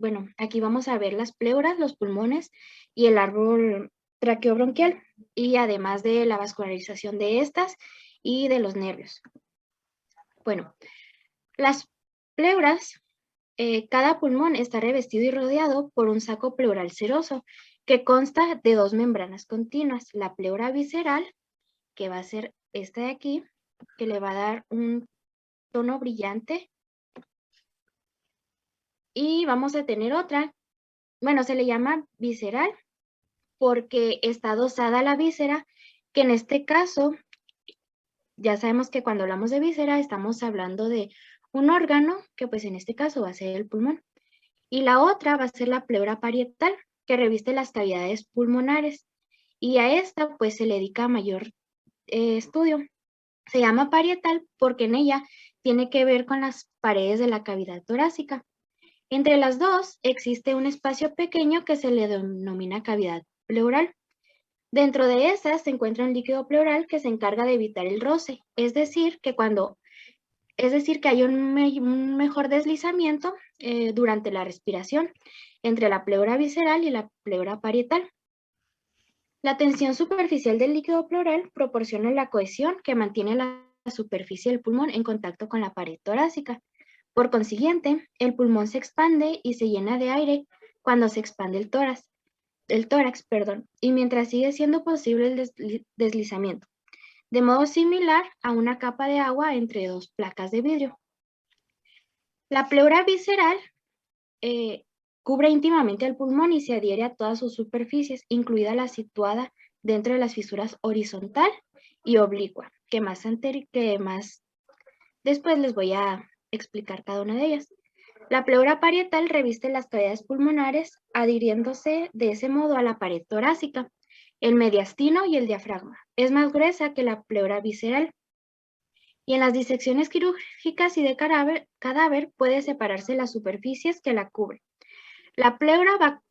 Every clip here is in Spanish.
bueno, aquí vamos a ver las pleuras, los pulmones y el árbol traqueobronquial, y además de la vascularización de estas y de los nervios. Bueno, las pleuras, cada pulmón está revestido y rodeado por un saco pleural seroso que consta de dos membranas continuas, la pleura visceral, que va a ser esta de aquí, que le va a dar un tono brillante, y vamos a tener otra, bueno, se le llama visceral porque está adosada a la víscera, que en este caso, ya sabemos que cuando hablamos de víscera estamos hablando de un órgano, que pues en este caso va a ser el pulmón. Y la otra va a ser la pleura parietal, que reviste las cavidades pulmonares. Y a esta pues se le dedica mayor estudio. Se llama parietal porque en ella tiene que ver con las paredes de la cavidad torácica. Entre las dos existe un espacio pequeño que se le denomina cavidad pleural. Dentro de esas se encuentra un líquido pleural que se encarga de evitar el roce, es decir, que hay un mejor deslizamiento durante la respiración entre la pleura visceral y la pleura parietal. La tensión superficial del líquido pleural proporciona la cohesión que mantiene la superficie del pulmón en contacto con la pared torácica. Por consiguiente, el pulmón se expande y se llena de aire cuando se expande el tórax, y mientras sigue siendo posible el deslizamiento, de modo similar a una capa de agua entre dos placas de vidrio. La pleura visceral cubre íntimamente al pulmón y se adhiere a todas sus superficies, incluida la situada dentro de las fisuras horizontal y oblicua, que más después les voy a explicar cada una de ellas. La pleura parietal reviste las cavidades pulmonares, adhiriéndose de ese modo a la pared torácica, el mediastino y el diafragma. Es más gruesa que la pleura visceral. Y en las disecciones quirúrgicas y de cadáver puede separarse las superficies que la cubren. La pleura va a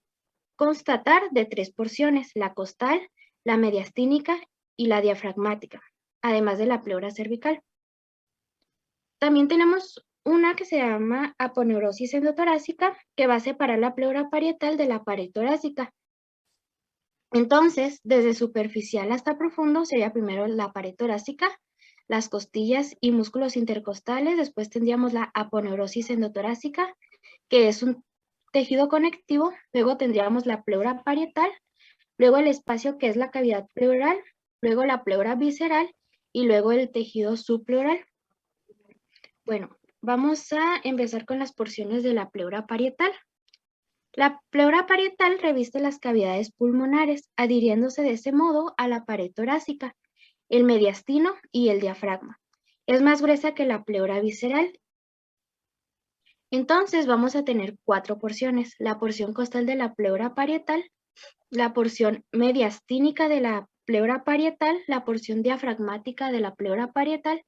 constar de tres porciones: la costal, la mediastínica y la diafragmática, además de la pleura cervical. También tenemos una que se llama aponeurosis endotorácica, que va a separar la pleura parietal de la pared torácica. Entonces, desde superficial hasta profundo sería primero la pared torácica, las costillas y músculos intercostales. Después tendríamos la aponeurosis endotorácica, que es un tejido conectivo. Luego tendríamos la pleura parietal, luego el espacio que es la cavidad pleural, luego la pleura visceral y luego el tejido subpleural. Bueno, vamos a empezar con las porciones de la pleura parietal. La pleura parietal reviste las cavidades pulmonares, adhiriéndose de ese modo a la pared torácica, el mediastino y el diafragma. Es más gruesa que la pleura visceral. Entonces vamos a tener cuatro porciones: la porción costal de la pleura parietal, la porción mediastínica de la pleura parietal, la porción diafragmática de la pleura parietal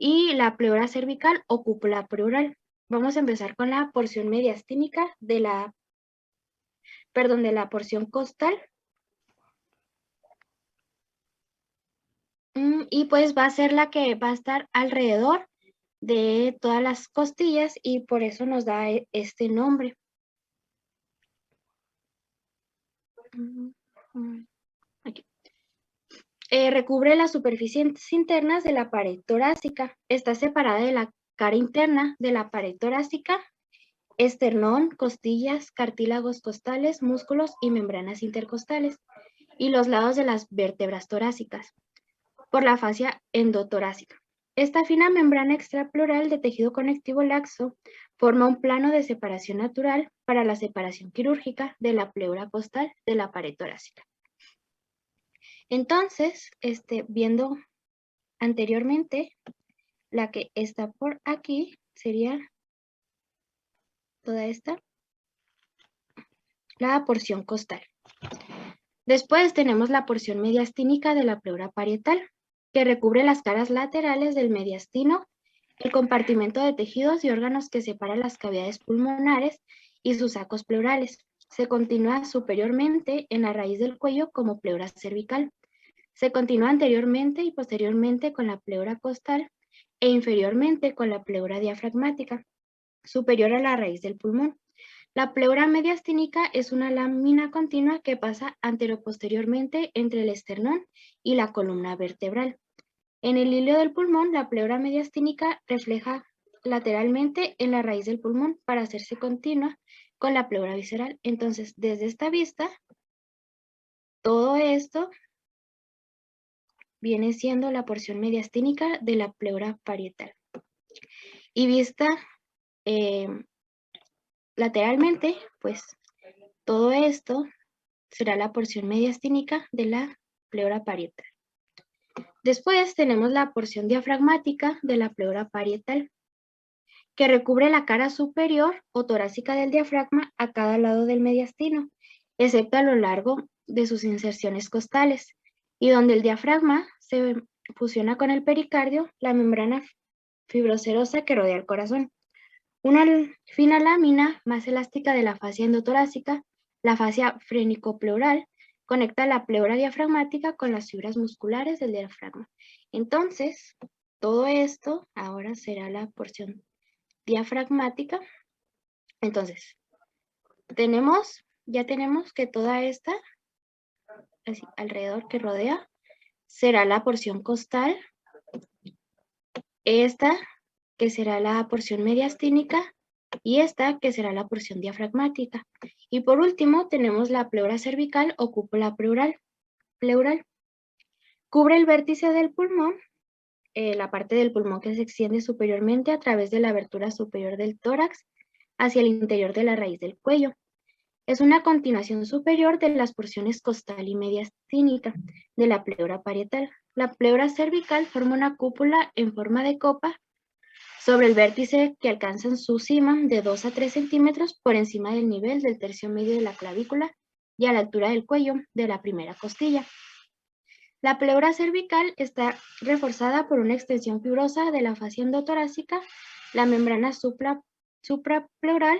y la pleura cervical o cúpula pleural. Vamos a empezar con la porción mediastínica de la porción costal. Y pues va a ser la que va a estar alrededor de todas las costillas y por eso nos da este nombre. Aquí. Recubre las superficies internas de la pared torácica. Está separada de la cara interna de la pared torácica, esternón, costillas, cartílagos costales, músculos y membranas intercostales, y los lados de las vértebras torácicas, por la fascia endotorácica. Esta fina membrana extrapleural de tejido conectivo laxo forma un plano de separación natural para la separación quirúrgica de la pleura costal de la pared torácica. Entonces, viendo anteriormente, la que está por aquí sería toda esta, la porción costal. Después tenemos la porción mediastínica de la pleura parietal, que recubre las caras laterales del mediastino, el compartimento de tejidos y órganos que separa las cavidades pulmonares y sus sacos pleurales. Se continúa superiormente en la raíz del cuello como pleura cervical. Se continúa anteriormente y posteriormente con la pleura costal e inferiormente con la pleura diafragmática, superior a la raíz del pulmón. La pleura mediastínica es una lámina continua que pasa anteroposteriormente entre el esternón y la columna vertebral. En el hilio del pulmón, la pleura mediastínica refleja lateralmente en la raíz del pulmón para hacerse continua con la pleura visceral. Entonces, desde esta vista, todo esto viene siendo la porción mediastínica de la pleura parietal. Y vista lateralmente, pues todo esto será la porción mediastínica de la pleura parietal. Después tenemos la porción diafragmática de la pleura parietal, que recubre la cara superior o torácica del diafragma a cada lado del mediastino, excepto a lo largo de sus inserciones costales, y donde el diafragma se fusiona con el pericardio, la membrana fibroserosa que rodea el corazón. Una fina lámina más elástica de la fascia endotorácica, la fascia frenicopleural, conecta la pleura diafragmática con las fibras musculares del diafragma. Entonces, todo esto ahora será la porción diafragmática. Entonces, ya tenemos que toda esta, así, alrededor que rodea, será la porción costal. Esta, que será la porción mediastínica, y esta, que será la porción diafragmática. Y por último, tenemos la pleura cervical o cúpula pleural. Cubre el vértice del pulmón, la parte del pulmón que se extiende superiormente a través de la abertura superior del tórax hacia el interior de la raíz del cuello. Es una continuación superior de las porciones costal y mediastínica de la pleura parietal. La pleura cervical forma una cúpula en forma de copa sobre el vértice que alcanza en su cima de 2 a 3 centímetros por encima del nivel del tercio medio de la clavícula y a la altura del cuello de la primera costilla. La pleura cervical está reforzada por una extensión fibrosa de la fascia endotorácica, la membrana suprapleural,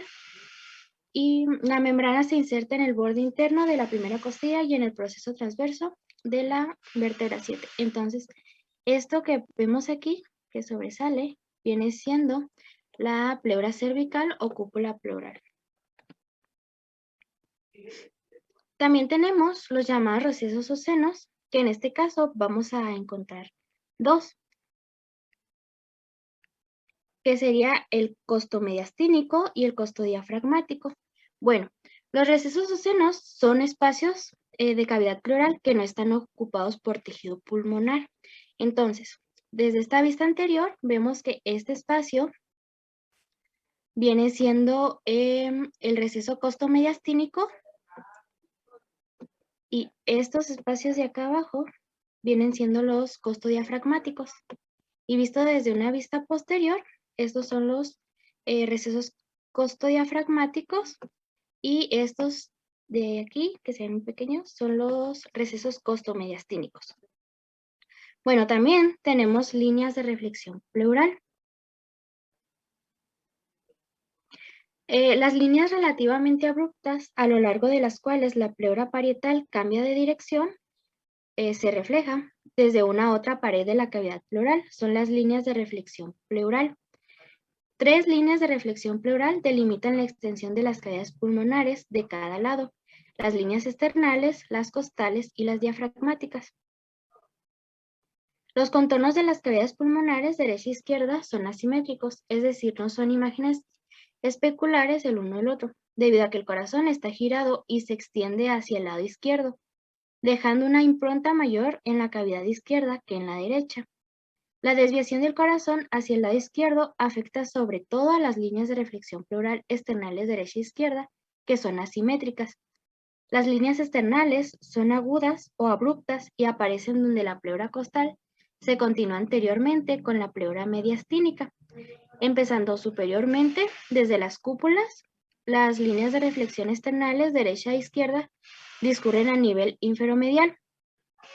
y la membrana se inserta en el borde interno de la primera costilla y en el proceso transverso de la vértebra 7. Entonces, esto que vemos aquí, que sobresale, viene siendo la pleura cervical o cúpula pleural. También tenemos los llamados recesos o senos, que en este caso vamos a encontrar dos, que sería el costo mediastínico y el costo diafragmático. Bueno, los recesos o senos son espacios de cavidad pleural que no están ocupados por tejido pulmonar. Entonces, desde esta vista anterior, vemos que este espacio viene siendo el receso costo mediastínico, y estos espacios de acá abajo vienen siendo los costodiafragmáticos. Y visto desde una vista posterior, estos son los recesos costodiafragmáticos, y estos de aquí, que se ven pequeños, son los recesos costomediastínicos. Bueno, también tenemos líneas de reflexión pleural. Las líneas relativamente abruptas a lo largo de las cuales la pleura parietal cambia de dirección se refleja desde una a otra pared de la cavidad pleural. Son las líneas de reflexión pleural. 3 líneas de reflexión pleural delimitan la extensión de las cavidades pulmonares de cada lado: las líneas externales, las costales y las diafragmáticas. Los contornos de las cavidades pulmonares derecha e izquierda son asimétricos, es decir, no son imágenes especulares el uno del otro, debido a que el corazón está girado y se extiende hacia el lado izquierdo, dejando una impronta mayor en la cavidad izquierda que en la derecha. La desviación del corazón hacia el lado izquierdo afecta sobre todo a las líneas de reflexión pleural externales derecha e izquierda, que son asimétricas. Las líneas externales son agudas o abruptas y aparecen donde la pleura costal se continúa anteriormente con la pleura mediastínica. Empezando superiormente desde las cúpulas, las líneas de reflexión externales derecha e izquierda discurren a nivel inferomedial,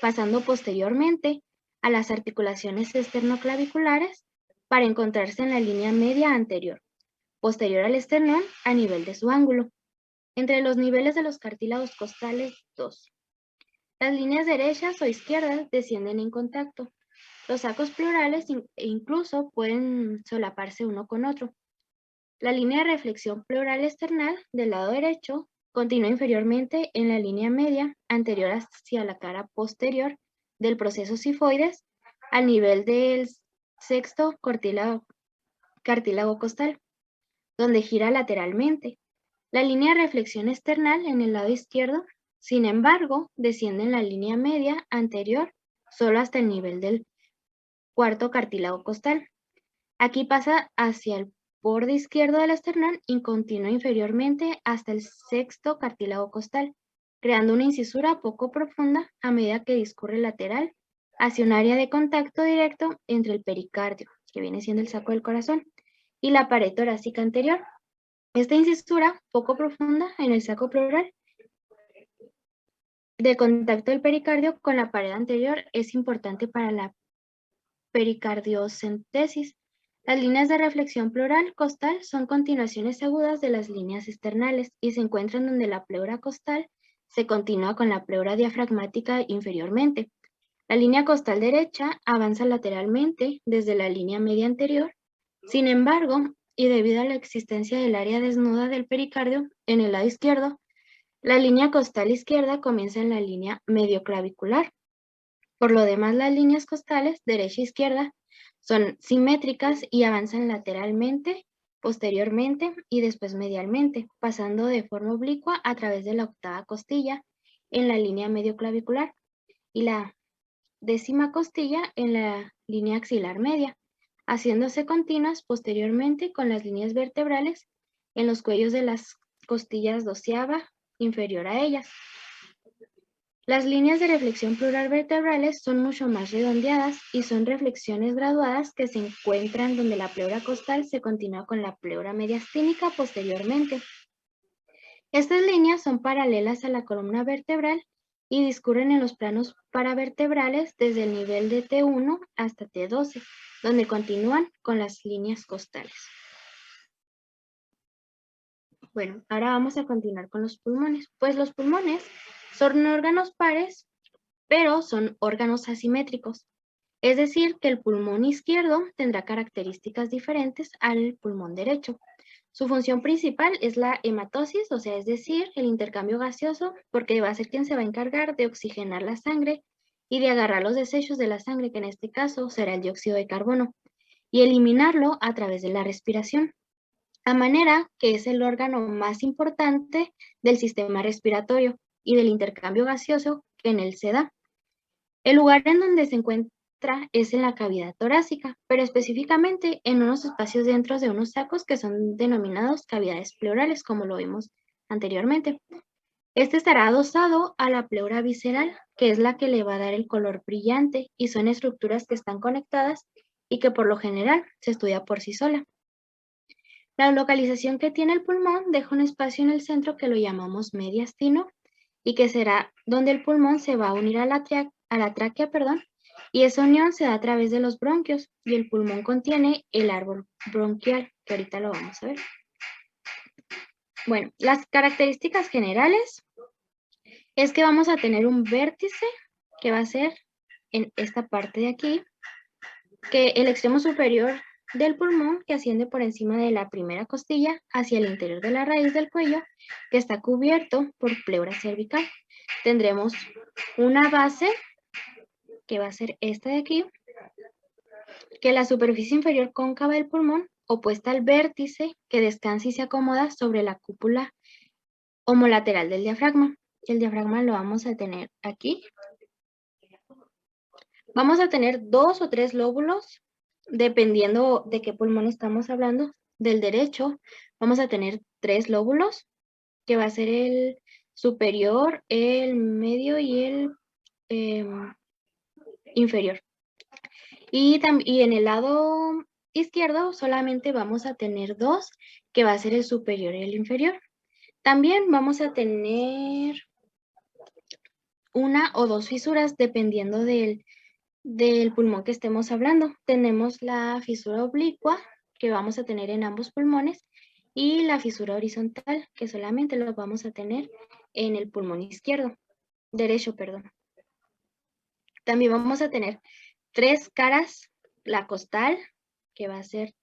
pasando posteriormente a las articulaciones esternoclaviculares para encontrarse en la línea media anterior, posterior al esternón a nivel de su ángulo, entre los niveles de los cartílagos costales 2. Las líneas derechas o izquierdas descienden en contacto. Los sacos pleurales incluso pueden solaparse uno con otro. La línea de reflexión pleural external del lado derecho continúa inferiormente en la línea media anterior hacia la cara posterior del proceso sifoides al nivel del sexto cartílago costal, donde gira lateralmente. La línea de reflexión external en el lado izquierdo, sin embargo, desciende en la línea media anterior solo hasta el nivel del cuarto cartílago costal. Aquí pasa hacia el borde izquierdo del esternón y continúa inferiormente hasta el sexto cartílago costal, creando una incisura poco profunda a medida que discurre lateral hacia un área de contacto directo entre el pericardio, que viene siendo el saco del corazón, y la pared torácica anterior. Esta incisura poco profunda en el saco pleural de contacto del pericardio con la pared anterior es importante para la pericardiocentesis. Las líneas de reflexión pleural costal son continuaciones agudas de las líneas externales y se encuentran donde la pleura costal se continúa con la pleura diafragmática inferiormente. La línea costal derecha avanza lateralmente desde la línea media anterior. Sin embargo, y debido a la existencia del área desnuda del pericardio en el lado izquierdo, la línea costal izquierda comienza en la línea medioclavicular. Por lo demás, las líneas costales derecha e izquierda son simétricas y avanzan lateralmente, posteriormente y después medialmente, pasando de forma oblicua a través de la octava costilla en la línea medioclavicular y la décima costilla en la línea axilar media, haciéndose continuas posteriormente con las líneas vertebrales en los cuellos de las costillas doceava inferior a ellas. Las líneas de reflexión pleural vertebrales son mucho más redondeadas y son reflexiones graduadas que se encuentran donde la pleura costal se continúa con la pleura mediastínica posteriormente. Estas líneas son paralelas a la columna vertebral y discurren en los planos paravertebrales desde el nivel de T1 hasta T12, donde continúan con las líneas costales. Bueno, ahora vamos a continuar con los pulmones. Pues los pulmones son órganos pares, pero son órganos asimétricos. Es decir, que el pulmón izquierdo tendrá características diferentes al pulmón derecho. Su función principal es la hematosis, o sea, es decir, el intercambio gaseoso, porque va a ser quien se va a encargar de oxigenar la sangre y de agarrar los desechos de la sangre, que en este caso será el dióxido de carbono, y eliminarlo a través de la respiración. A manera que es el órgano más importante del sistema respiratorio y del intercambio gaseoso que en él se da. El lugar en donde se encuentra es en la cavidad torácica, pero específicamente en unos espacios dentro de unos sacos que son denominados cavidades pleurales, como lo vimos anteriormente. Este estará adosado a la pleura visceral, que es la que le va a dar el color brillante, y son estructuras que están conectadas y que por lo general se estudia por sí sola. La localización que tiene el pulmón deja un espacio en el centro que lo llamamos mediastino y que será donde el pulmón se va a unir a la tráquea, y esa unión se da a través de los bronquios y el pulmón contiene el árbol bronquial, que ahorita lo vamos a ver. Bueno, las características generales es que vamos a tener un vértice que va a ser en esta parte de aquí, que el extremo superior del pulmón que asciende por encima de la primera costilla hacia el interior de la raíz del cuello, que está cubierto por pleura cervical. Tendremos una base, que va a ser esta de aquí, que la superficie inferior cóncava del pulmón, opuesta al vértice, que descansa y se acomoda sobre la cúpula homolateral del diafragma. El diafragma lo vamos a tener aquí. Vamos a tener 2 o 3 lóbulos, dependiendo de qué pulmón estamos hablando. Del derecho vamos a tener 3 lóbulos, que va a ser el superior, el medio y el inferior. Y en el lado izquierdo solamente vamos a tener 2, que va a ser el superior y el inferior. También vamos a tener 1 o 2 fisuras dependiendo del pulmón que estemos hablando. Tenemos la fisura oblicua, que vamos a tener en ambos pulmones, y la fisura horizontal, que solamente lo vamos a tener en el pulmón derecho. También vamos a tener 3 caras, la costal, que va a ser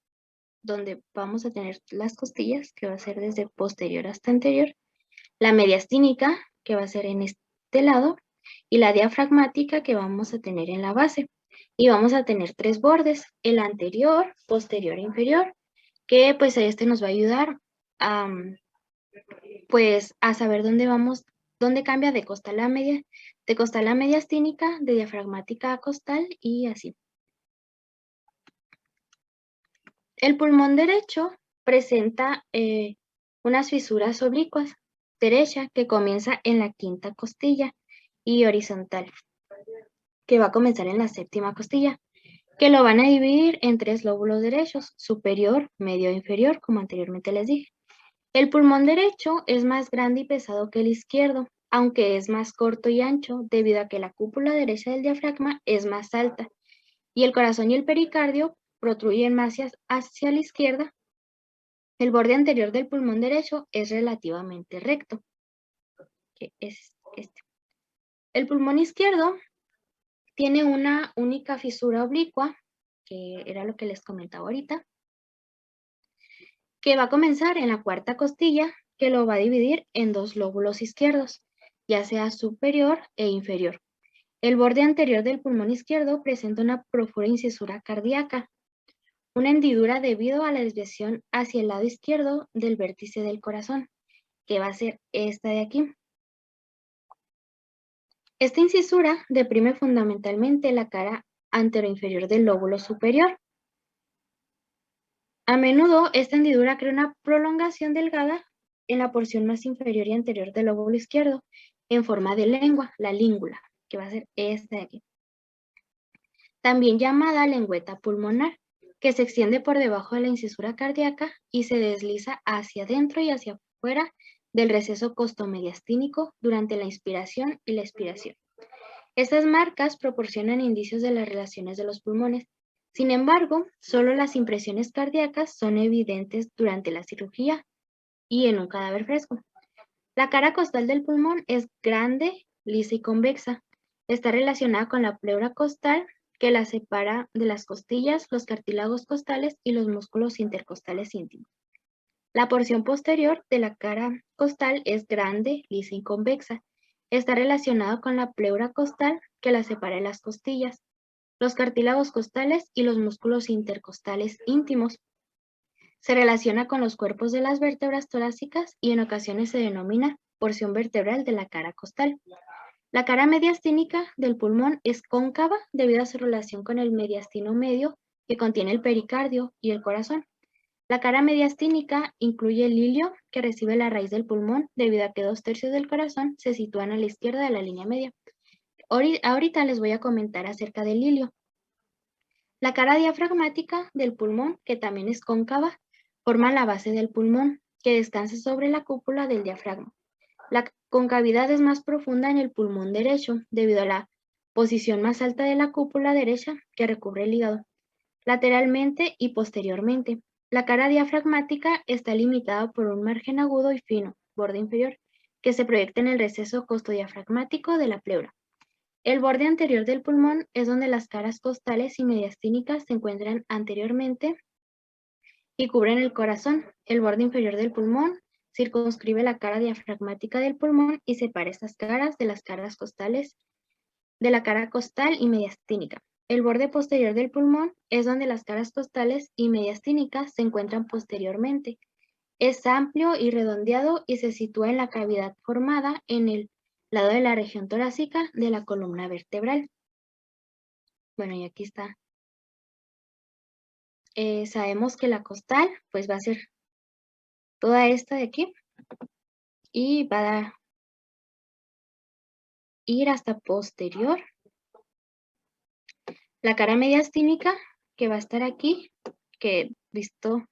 donde vamos a tener las costillas, que va a ser desde posterior hasta anterior, la mediastínica, que va a ser en este lado, y la diafragmática, que vamos a tener en la base. Y vamos a tener tres bordes, el anterior, posterior e inferior, que pues este nos va a ayudar a, pues, a saber dónde vamos, dónde cambia de costal a media, de costal a mediastínica, de diafragmática a costal y así. El pulmón derecho presenta unas fisuras oblicuas, derecha, que comienza en la quinta costilla, y horizontal, que va a comenzar en la séptima costilla, que lo van a dividir en tres lóbulos derechos, superior, medio e inferior, como anteriormente les dije. El pulmón derecho es más grande y pesado que el izquierdo, aunque es más corto y ancho debido a que la cúpula derecha del diafragma es más alta y el corazón y el pericardio protruyen más hacia la izquierda. El borde anterior del pulmón derecho es relativamente recto, que es este. El pulmón izquierdo tiene una única fisura oblicua, que era lo que les comentaba ahorita, que va a comenzar en la cuarta costilla, que lo va a dividir en dos lóbulos izquierdos, ya sea superior e inferior. El borde anterior del pulmón izquierdo presenta una profunda incisura cardíaca, una hendidura debido a la desviación hacia el lado izquierdo del vértice del corazón, que va a ser esta de aquí. Esta incisura deprime fundamentalmente la cara anteroinferior del lóbulo superior. A menudo, esta hendidura crea una prolongación delgada en la porción más inferior y anterior del lóbulo izquierdo, en forma de lengua, la língula, que va a ser esta de aquí. También llamada lengüeta pulmonar, que se extiende por debajo de la incisura cardíaca y se desliza hacia adentro y hacia afuera del receso costomediastínico durante la inspiración y la expiración. Estas marcas proporcionan indicios de las relaciones de los pulmones. Sin embargo, solo las impresiones cardíacas son evidentes durante la cirugía y en un cadáver fresco. La cara costal del pulmón es grande, lisa y convexa. Está relacionada con la pleura costal, que la separa de las costillas, los cartílagos costales y los músculos intercostales íntimos. La porción posterior de la cara costal es grande, lisa y convexa. Está relacionada con la pleura costal, que la separa de las costillas, los cartílagos costales y los músculos intercostales íntimos. Se relaciona con los cuerpos de las vértebras torácicas y en ocasiones se denomina porción vertebral de la cara costal. La cara mediastínica del pulmón es cóncava debido a su relación con el mediastino medio, que contiene el pericardio y el corazón. La cara mediastínica incluye el ilio, que recibe la raíz del pulmón debido a que 2/3 del corazón se sitúan a la izquierda de la línea media. Ahorita les voy a comentar acerca del ilio. La cara diafragmática del pulmón, que también es cóncava, forma la base del pulmón, que descansa sobre la cúpula del diafragma. La concavidad es más profunda en el pulmón derecho, debido a la posición más alta de la cúpula derecha que recubre el hígado, lateralmente y posteriormente. La cara diafragmática está limitada por un margen agudo y fino, borde inferior, que se proyecta en el receso costodiafragmático de la pleura. El borde anterior del pulmón es donde las caras costales y mediastínicas se encuentran anteriormente y cubren el corazón. El borde inferior del pulmón circunscribe la cara diafragmática del pulmón y separa estas caras de las caras costales, de la cara costal y mediastínica. El borde posterior del pulmón es donde las caras costales y mediastínicas se encuentran posteriormente. Es amplio y redondeado y se sitúa en la cavidad formada en el lado de la región torácica de la columna vertebral. Bueno, y aquí está. Sabemos que la costal pues va a ser toda esta de aquí y va a ir hasta posterior. La cara mediastínica, que va a estar aquí, que visto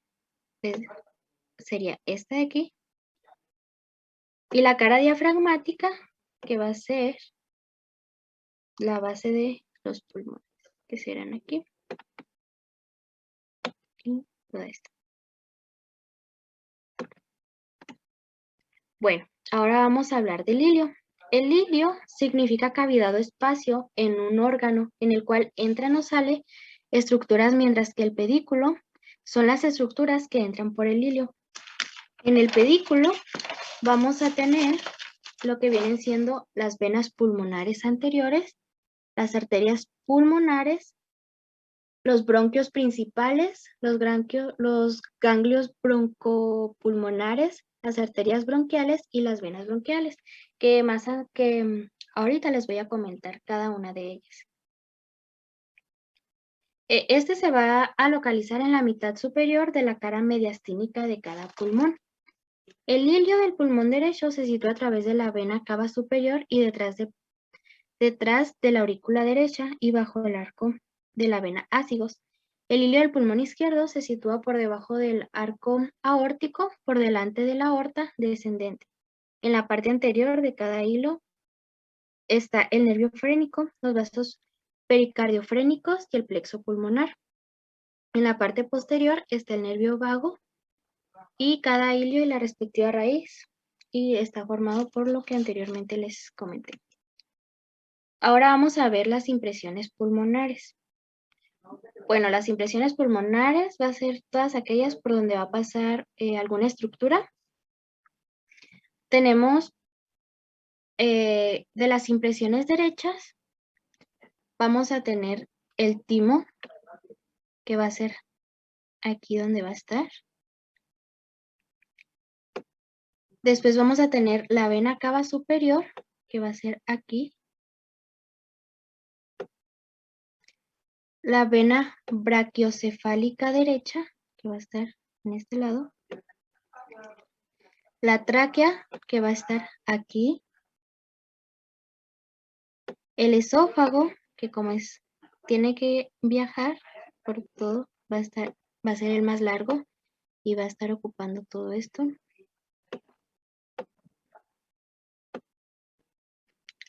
sería esta de aquí. Y la cara diafragmática, que va a ser la base de los pulmones, que serán aquí. Y toda esta. Bueno, ahora vamos a hablar del ilio. El ilio significa cavidad o espacio en un órgano en el cual entran o salen estructuras, mientras que el pedículo son las estructuras que entran por el hilio. En el pedículo vamos a tener lo que vienen siendo las venas pulmonares anteriores, las arterias pulmonares, los bronquios principales, los ganglios broncopulmonares, las arterias bronquiales y las venas bronquiales, que ahorita les voy a comentar cada una de ellas. Este se va a localizar en la mitad superior de la cara mediastínica de cada pulmón. El hilio del pulmón derecho se sitúa a través de la vena cava superior y detrás de la aurícula derecha y bajo el arco de la vena ácigos. El hilio del pulmón izquierdo se sitúa por debajo del arco aórtico, por delante de la aorta descendente. En la parte anterior de cada hilo está el nervio frénico, los vasos pericardiofrénicos y el plexo pulmonar. En la parte posterior está el nervio vago y cada hilio y la respectiva raíz, y está formado por lo que anteriormente les comenté. Ahora vamos a ver las impresiones pulmonares. Bueno, las impresiones pulmonares va a ser todas aquellas por donde va a pasar alguna estructura. Tenemos de las impresiones derechas, vamos a tener el timo, que va a ser aquí donde va a estar. Después vamos a tener la vena cava superior, que va a ser aquí. La vena brachiocefálica derecha, que va a estar en este lado. La tráquea, que va a estar aquí. El esófago, que como tiene que viajar por todo, va a ser el más largo y va a estar ocupando todo esto.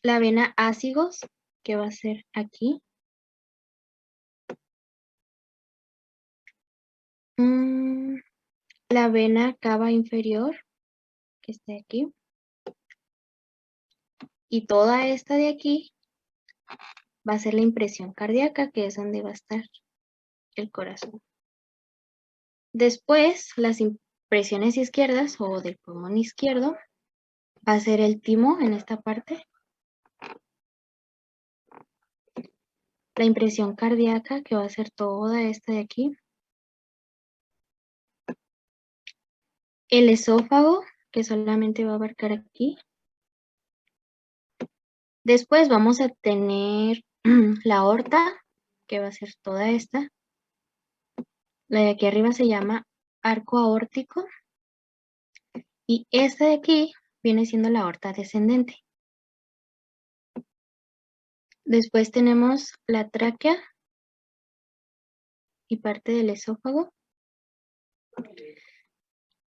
La vena ácigos, que va a ser aquí. La vena cava inferior, que está aquí. Y toda esta de aquí va a ser la impresión cardíaca, que es donde va a estar el corazón. Después, las impresiones izquierdas o del pulmón izquierdo, va a ser el timo en esta parte. La impresión cardíaca, que va a ser toda esta de aquí. El esófago, que solamente va a abarcar aquí. Después vamos a tener la aorta, que va a ser toda esta. La de aquí arriba se llama arco aórtico. Y esta de aquí viene siendo la aorta descendente. Después tenemos la tráquea y parte del esófago.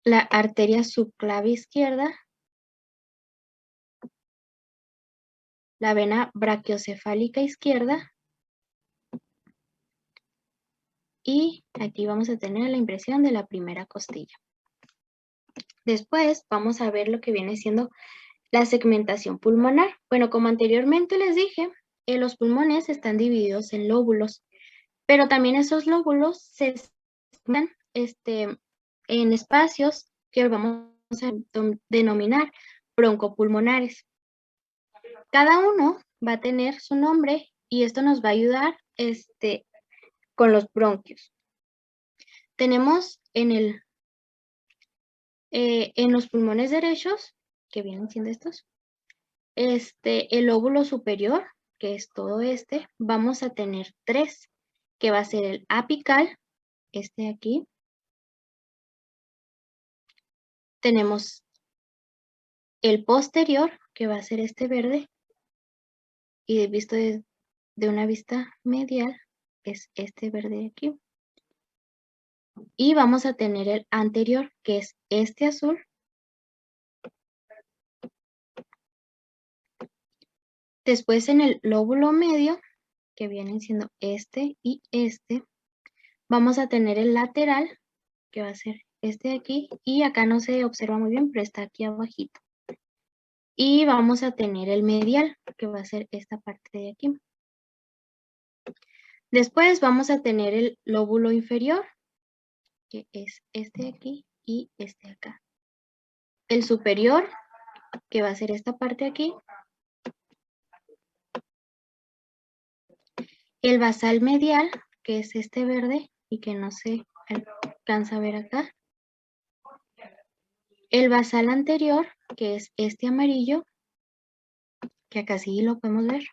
La arteria subclavia izquierda. La vena brachiocefálica izquierda. Y aquí vamos a tener la impresión de la primera costilla. Después vamos a ver lo que viene siendo la segmentación pulmonar. Bueno, como anteriormente les dije, los pulmones están divididos en lóbulos, pero también esos lóbulos se segmentan en espacios que vamos a denominar broncopulmonares. Cada uno va a tener su nombre y esto nos va a ayudar con los bronquios. Tenemos en los pulmones derechos, que vienen siendo estos, el lóbulo superior, que es todo vamos a tener 3, que va a ser el apical, de aquí. Tenemos el posterior, que va a ser este verde, y visto de una vista medial, es este verde de aquí. Y vamos a tener el anterior, que es este azul. Después en el lóbulo medio, que vienen siendo este y este, vamos a tener el lateral, que va a ser este de aquí, y acá no se observa muy bien, pero está aquí abajito. Y vamos a tener el medial, que va a ser esta parte de aquí. Después vamos a tener el lóbulo inferior, que es este de aquí y este de acá. El superior, que va a ser esta parte de aquí. El basal medial, que es este verde y que no se alcanza a ver acá. El basal anterior, que es este amarillo, que acá sí lo podemos ver.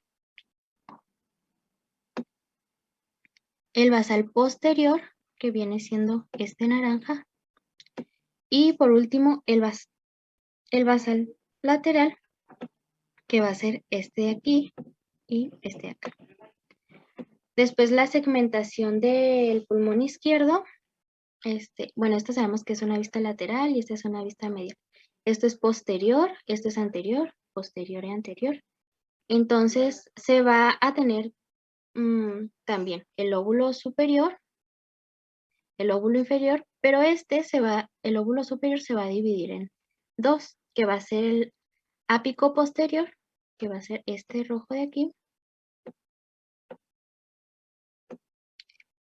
El basal posterior, que viene siendo este naranja. Y por último, el basal lateral, que va a ser este de aquí y este de acá. Después la segmentación del pulmón izquierdo. Bueno, esta sabemos que es una vista lateral y esta es una vista medial. Esto es posterior, esto es anterior, posterior y anterior. Entonces se va a tener también el lóbulo superior, el lóbulo inferior, pero el lóbulo superior se va a dividir en dos, que va a ser el ápico posterior, que va a ser este rojo de aquí,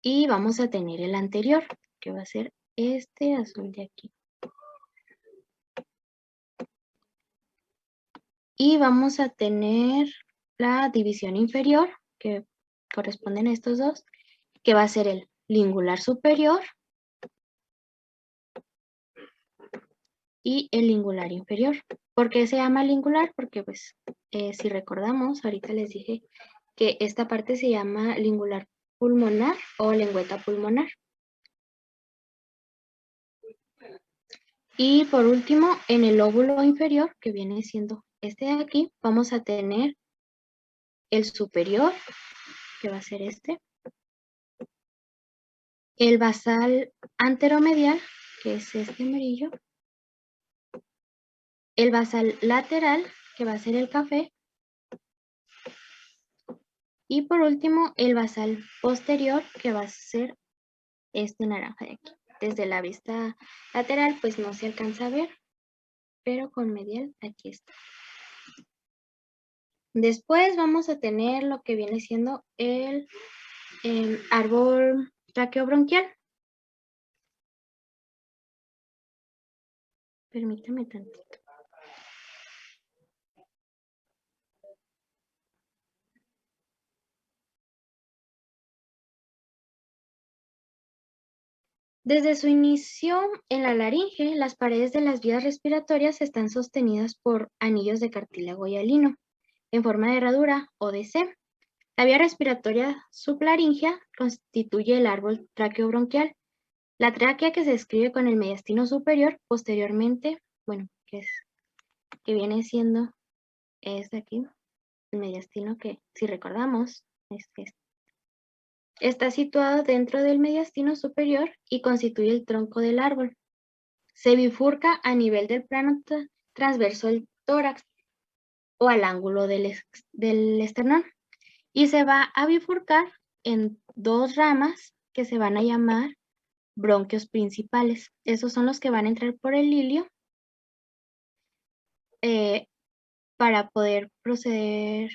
y vamos a tener el anterior, que va a ser este azul de aquí. Y vamos a tener la división inferior, que corresponden a estos dos, que va a ser el lingular superior y el lingular inferior. ¿Por qué se llama lingular? Porque pues si recordamos, ahorita les dije que esta parte se llama lingular pulmonar o lengüeta pulmonar. Y por último, en el lóbulo inferior, que viene siendo este de aquí, vamos a tener el superior, que va a ser este. El basal anteromedial, que es este amarillo. El basal lateral, que va a ser el café. Y por último, el basal posterior, que va a ser este naranja de aquí. Desde la vista lateral, pues no se alcanza a ver, pero con medial aquí está. Después vamos a tener lo que viene siendo el árbol traqueobronquial. Permítame tantito. Desde su inicio en la laringe, las paredes de las vías respiratorias están sostenidas por anillos de cartílago hialino, en forma de herradura o de C. La vía respiratoria sublaringea constituye el árbol traqueobronquial. La tráquea, que se describe con el mediastino superior, posteriormente, bueno, que viene siendo este aquí, el mediastino que, si recordamos, es este. Está situado dentro del mediastino superior y constituye el tronco del árbol. Se bifurca a nivel del plano transverso del tórax o al ángulo del esternón y se va a bifurcar en dos ramas que se van a llamar bronquios principales. Esos son los que van a entrar por el ilio para poder proceder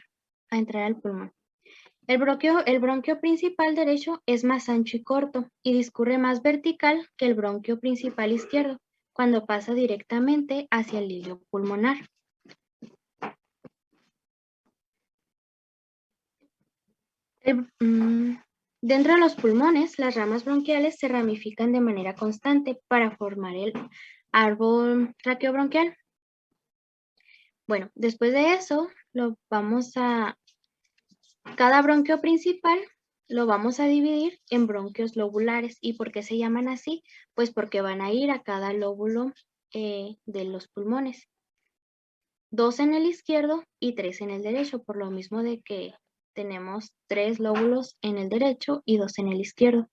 a entrar al pulmón. El bronquio principal derecho es más ancho y corto y discurre más vertical que el bronquio principal izquierdo cuando pasa directamente hacia el ilio pulmonar. Dentro de los pulmones, las ramas bronquiales se ramifican de manera constante para formar el árbol traqueobronquial. Bueno, después de eso, cada bronquio principal lo vamos a dividir en bronquios lobulares. ¿Y por qué se llaman así? Pues porque van a ir a cada lóbulo de los pulmones. 2 en el izquierdo y 3 en el derecho, por lo mismo de que tenemos 3 lóbulos en el derecho y 2 en el izquierdo.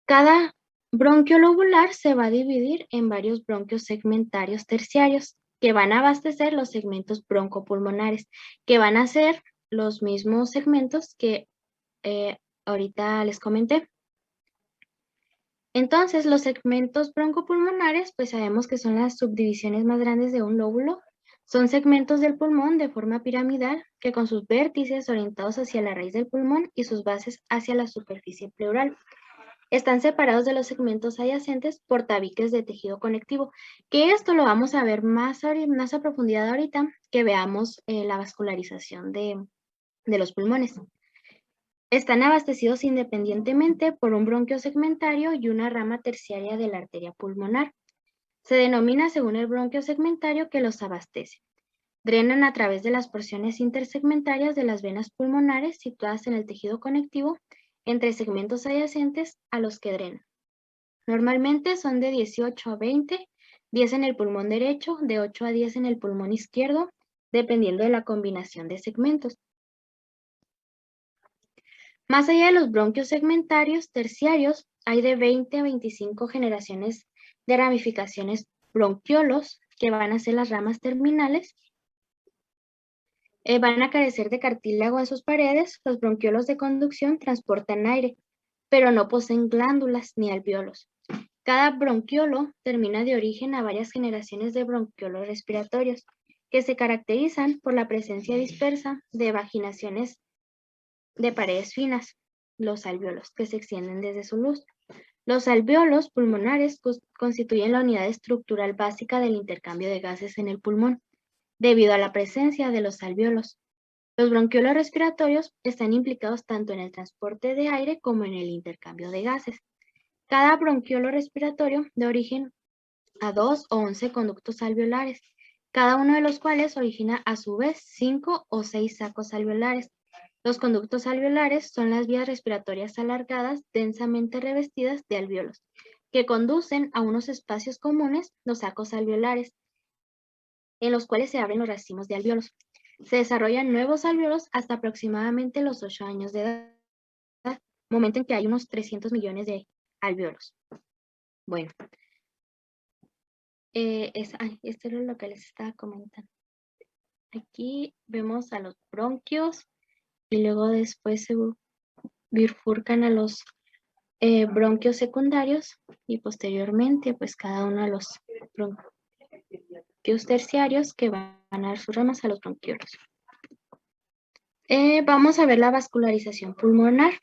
Cada bronquio lobular se va a dividir en varios bronquios segmentarios terciarios que van a abastecer los segmentos broncopulmonares, que van a ser los mismos segmentos que ahorita les comenté. Entonces, los segmentos broncopulmonares, pues sabemos que son las subdivisiones más grandes de un lóbulo. Son segmentos del pulmón de forma piramidal que con sus vértices orientados hacia la raíz del pulmón y sus bases hacia la superficie pleural. Están separados de los segmentos adyacentes por tabiques de tejido conectivo, que esto lo vamos a ver más a profundidad ahorita que veamos la vascularización de los pulmones. Están abastecidos independientemente por un bronquio segmentario y una rama terciaria de la arteria pulmonar. Se denomina según el bronquio segmentario que los abastece. Drenan a través de las porciones intersegmentarias de las venas pulmonares situadas en el tejido conectivo entre segmentos adyacentes a los que drenan. Normalmente son de 18 a 20, 10 en el pulmón derecho, de 8 a 10 en el pulmón izquierdo, dependiendo de la combinación de segmentos. Más allá de los bronquios segmentarios terciarios, hay de 20 a 25 generaciones de ramificaciones bronquiolos, que van a ser las ramas terminales. Van a carecer de cartílago en sus paredes. Los bronquiolos de conducción transportan aire, pero no poseen glándulas ni alvéolos. Cada bronquiolo termina de origen a varias generaciones de bronquiolos respiratorios, que se caracterizan por la presencia dispersa de vaginaciones de paredes finas, los alvéolos, que se extienden desde su luz. Los alvéolos pulmonares constituyen la unidad estructural básica del intercambio de gases en el pulmón, debido a la presencia de los alvéolos. Los bronquiolos respiratorios están implicados tanto en el transporte de aire como en el intercambio de gases. Cada bronquiolo respiratorio da origen a 2 o 11 conductos alveolares, cada uno de los cuales origina a su vez 5 o 6 sacos alveolares. Los conductos alveolares son las vías respiratorias alargadas densamente revestidas de alvéolos, que conducen a unos espacios comunes, los sacos alveolares, en los cuales se abren los racimos de alvéolos. Se desarrollan nuevos alvéolos hasta aproximadamente los 8 años de edad, momento en que hay unos 300 millones de alvéolos. Bueno, esto era lo que les estaba comentando. Aquí vemos a los bronquios y luego después se bifurcan a los bronquios secundarios y posteriormente pues cada uno de los bronquios terciarios que van a dar sus ramas a los bronquiolos. Vamos a ver la vascularización pulmonar.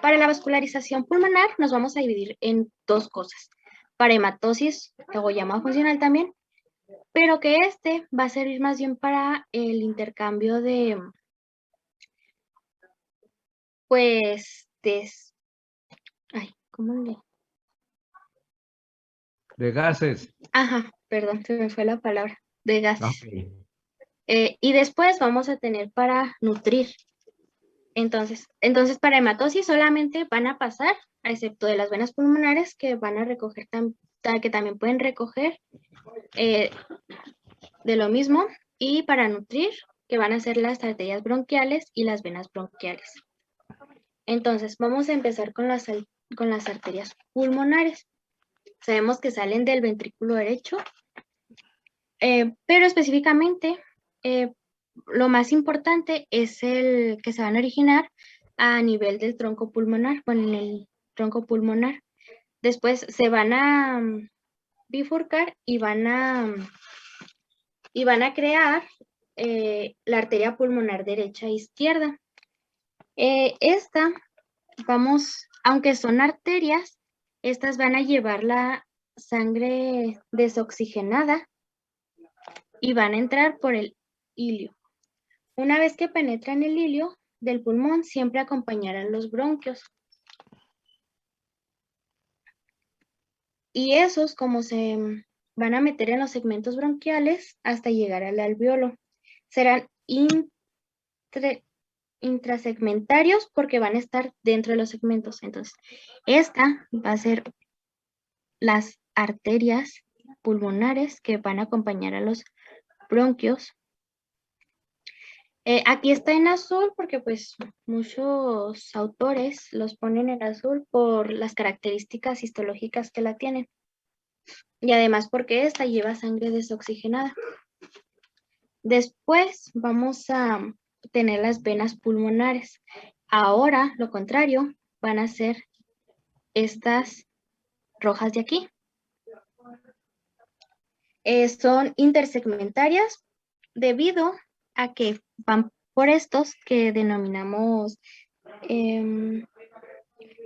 Para la vascularización pulmonar nos vamos a dividir en dos cosas. Para hematosis, o llamado funcional también, pero que este va a servir más bien para el intercambio de, pues, de gases. Ajá, perdón, se me fue la palabra, de gases. Okay. Y después vamos a tener para nutrir. Entonces para hematosis solamente van a pasar, excepto de las venas pulmonares, que van a recoger, que también pueden recoger de lo mismo, y para nutrir, que van a ser las arterias bronquiales y las venas bronquiales. Entonces, vamos a empezar con las arterias pulmonares. Sabemos que salen del ventrículo derecho, pero específicamente lo más importante es el que se van a originar a nivel del tronco pulmonar, en el tronco pulmonar. Después se van a bifurcar y van a crear la arteria pulmonar derecha e izquierda. Aunque son arterias, estas van a llevar la sangre desoxigenada y van a entrar por el ilio. Una vez que penetran el ilio del pulmón, siempre acompañarán los bronquios. Y esos, como se van a meter en los segmentos bronquiales hasta llegar al alvéolo, serán intrasegmentarios porque van a estar dentro de los segmentos. Entonces, esta va a ser las arterias pulmonares que van a acompañar a los bronquios. Aquí está en azul porque pues muchos autores los ponen en azul por las características histológicas que la tienen. Y además porque esta lleva sangre desoxigenada. Después vamos a tener las venas pulmonares. Ahora, lo contrario, van a ser estas rojas de aquí. Son intersegmentarias debido a que van por estos que denominamos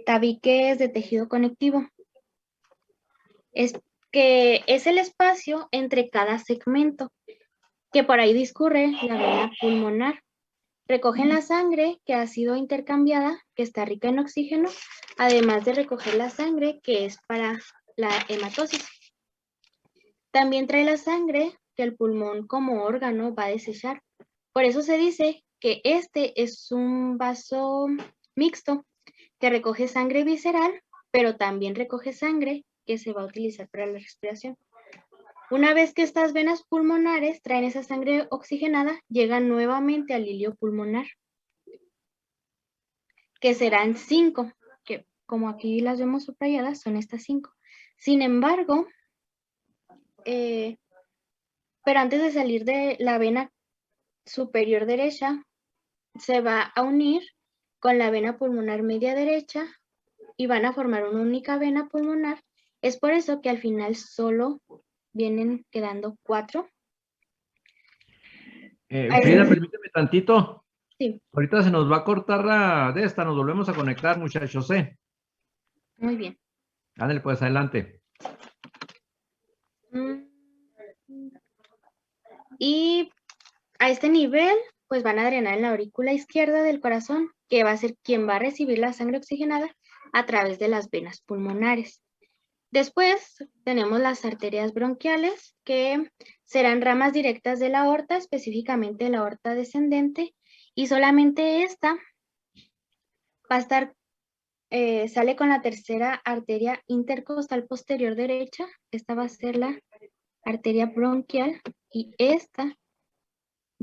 tabiques de tejido conectivo. Es que es el espacio entre cada segmento, que por ahí discurre la vena pulmonar. Recogen la sangre que ha sido intercambiada, que está rica en oxígeno, además de recoger la sangre que es para la hematosis. También trae la sangre que el pulmón como órgano va a desechar. Por eso se dice que este es un vaso mixto que recoge sangre visceral, pero también recoge sangre que se va a utilizar para la respiración. Una vez que estas venas pulmonares traen esa sangre oxigenada, llegan nuevamente al hilio pulmonar, que serán 5, que como aquí las vemos subrayadas, son estas 5. Sin embargo, pero antes de salir de la vena superior derecha, se va a unir con la vena pulmonar media derecha y van a formar una única vena pulmonar. Es por eso que al final solo vienen quedando 4. Frida, permíteme tantito. Sí. Ahorita se nos va a cortar la de esta, nos volvemos a conectar, muchachos, ¿eh? Muy bien. Ándale, pues, adelante. Y a este nivel, pues van a drenar en la aurícula izquierda del corazón, que va a ser quien va a recibir la sangre oxigenada a través de las venas pulmonares. Después tenemos las arterias bronquiales, que serán ramas directas de la aorta, específicamente la aorta descendente, y solamente esta va a estar, sale con la tercera arteria intercostal posterior derecha. Esta va a ser la arteria bronquial y esta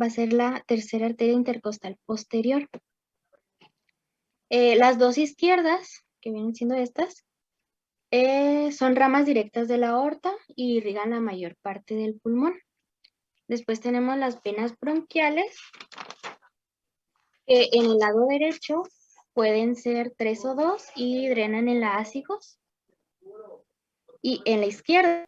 va a ser la tercera arteria intercostal posterior. Las dos izquierdas, que vienen siendo estas, son ramas directas de la aorta y irrigan la mayor parte del pulmón. Después tenemos las venas bronquiales, que en el lado derecho pueden ser 3 o 2 y drenan en la hásicos. Y en la izquierda